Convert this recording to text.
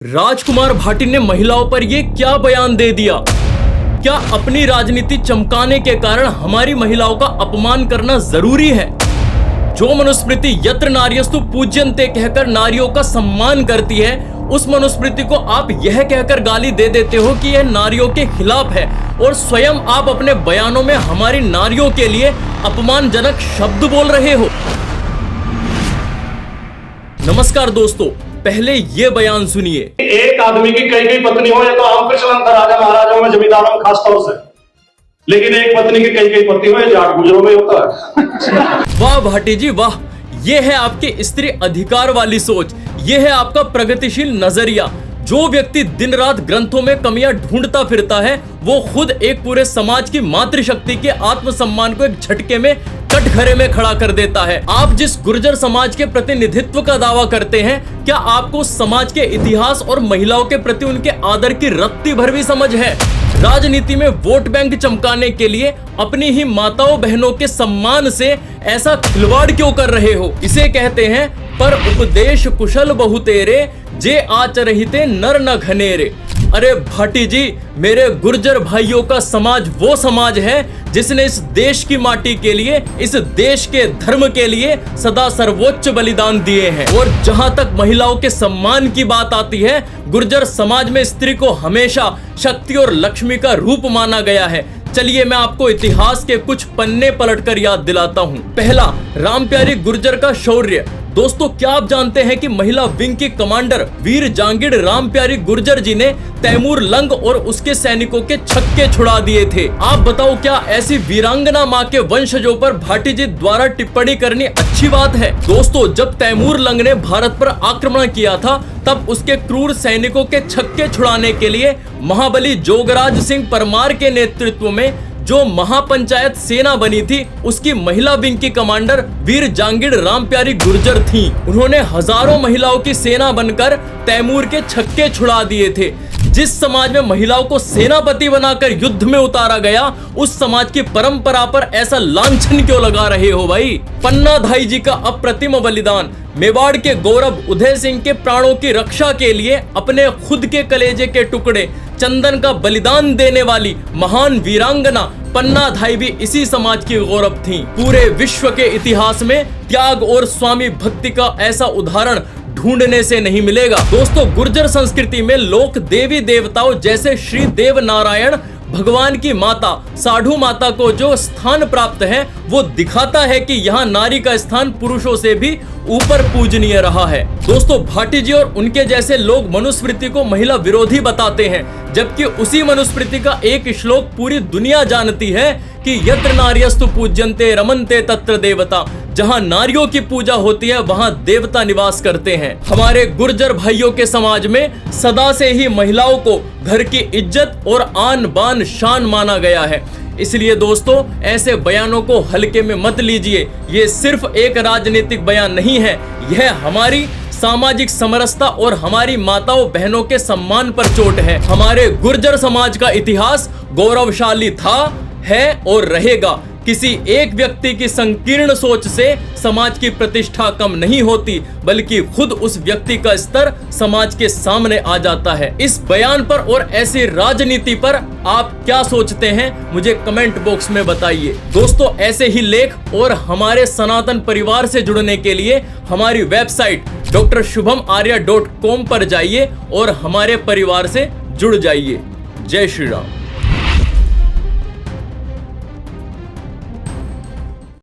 राजकुमार भाटी ने महिलाओं पर ये क्या बयान दे दिया? क्या अपनी राजनीति चमकाने के कारण हमारी महिलाओं का अपमान करना जरूरी है? जो मनुस्मृति यत्र नार्यस्तु पूज्यन्ते कहकर नारियों का सम्मान करती है, उस मनुस्मृति को आप यह कहकर गाली दे देते हो कि यह नारियों के खिलाफ है, और स्वयं आप अपने बयानों में हमारी नारियों के लिए अपमानजनक शब्द बोल रहे हो। नमस्कार दोस्तों, पहले ये बयान सुनिए। एक आदमी की कई कई पत्नी हो, या तो आम प्रचलन था राजा महाराजाओं में, जमींदारों में खास तौर से, लेकिन एक पत्नी की कई कई पत्नी हो, जाट गुजरों में होता है। वाह भाटी जी वाह, ये है आपकी स्त्री अधिकार वाली सोच, ये है आपका प्रगतिशील नजरिया। जो व्यक्ति दिन रात ग्रंथों में कमियां ढूंढता फिरता है, वो खुद एक पूरे समाज की मातृशक्ति के आत्मसम्मान को एक झटके में कटघरे में खड़ा कर देता है। आप जिस गुर्जर समाज के प्रतिनिधित्व का दावा करते हैं, क्या आपको समाज के इतिहास और महिलाओं के प्रति उनके आदर की रत्ती भर भी समझ है? राजनीति में वोट बैंक चमकाने के लिए अपनी ही माताओं बहनों के सम्मान से ऐसा खिलवाड़ क्यों कर रहे हो? इसे कहते हैं पर उपदेश कुशल बहु तेरे, जे आचरहिते नर न घनेरे। अरे भाटी जी, मेरे गुर्जर भाइयों का समाज वो समाज है जिसने इस देश की माटी के लिए, इस देश के धर्म के लिए सदा सर्वोच्च बलिदान दिए हैं। और जहां तक महिलाओं के सम्मान की बात आती है, गुर्जर समाज में स्त्री को हमेशा शक्ति और लक्ष्मी का रूप माना गया है। चलिए मैं आपको इतिहास के कुछ पन्ने पलटकर याद दिलाता हूँ। पहला, रामप्यारी गुर्जर का शौर्य। दोस्तों, क्या आप जानते हैं कि महिला विंग की कमांडर वीर जांगिड़ रामप्यारी गुर्जर जी ने तैमूर लंग और उसके सैनिकों के छक्के छुड़ा दिए थे? आप बताओ, क्या ऐसी वीरांगना माँ के वंशजों पर भाटी जी द्वारा टिप्पणी करनी अच्छी बात है? दोस्तों, जब तैमूर लंग ने भारत पर आक्रमण किया था, तब उसके क्रूर सैनिकों के छक्के छुड़ाने के लिए महाबली जोगराज सिंह परमार के नेतृत्व में जो महापंचायत सेना बनी थी, उसकी महिला विंग की कमांडर वीर जांगिड़ रामप्यारी गुर्जर थी। उन्होंने हजारों महिलाओं की सेना बनकर तैमूर के छक्के छुड़ा दिए थे। जिस समाज में महिलाओं को सेनापति बनाकर युद्ध में उतारा गया, उस समाज की परंपरा पर ऐसा लांछन क्यों लगा रहे हो भाई? पन्ना धाई जी का अप्रतिम बलिदान, मेवाड़ के गौरव उदय सिंह के प्राणों की रक्षा के लिए अपने खुद के कलेजे के टुकड़े चंदन का बलिदान देने वाली महान वीरांगना पन्ना धाई भी इसी समाज की गौरव थी। पूरे विश्व के इतिहास में त्याग और स्वामी भक्ति का ऐसा उदाहरण ढूंढने से नहीं मिलेगा। दोस्तों, गुर्जर संस्कृति में लोक देवी देवताओं जैसे श्री देव नारायण भगवान की माता साधु माता को जो स्थान प्राप्त है, वो दिखाता है कि यहाँ नारी का स्थान पुरुषों से भी ऊपर पूजनीय रहा है। दोस्तों, भाटी जी और उनके जैसे लोग मनुस्मृति को महिला विरोधी बताते हैं, जबकि उसी मनुस्मृति का एक श्लोक पूरी दुनिया जानती है कि यत्र नार्यस्तु पूज्यन्ते रमन्ते तत्र देवता। जहां नारियों की पूजा होती है, वहां देवता निवास करते हैं। हमारे गुर्जर भाइयों के समाज में सदा से ही महिलाओं को घर की इज्जत और आन बान शान माना गया है। इसलिए दोस्तों, ऐसे बयानों को हल्के में मत लीजिए। ये सिर्फ एक राजनीतिक बयान नहीं है, यह हमारी सामाजिक समरसता और हमारी माताओं बहनों के सम्मान पर चोट है। हमारे गुर्जर समाज का इतिहास गौरवशाली था, है और रहेगा। किसी एक व्यक्ति की संकीर्ण सोच से समाज की प्रतिष्ठा कम नहीं होती, बल्कि खुद उस व्यक्ति का स्तर समाज के सामने आ जाता है। इस बयान पर और ऐसी राजनीति पर आप क्या सोचते हैं, मुझे कमेंट बॉक्स में बताइए। दोस्तों, ऐसे ही लेख और हमारे सनातन परिवार से जुड़ने के लिए हमारी वेबसाइट drshubhamarya.com पर जाइए और हमारे परिवार से जुड़ जाइए। जय श्री राम।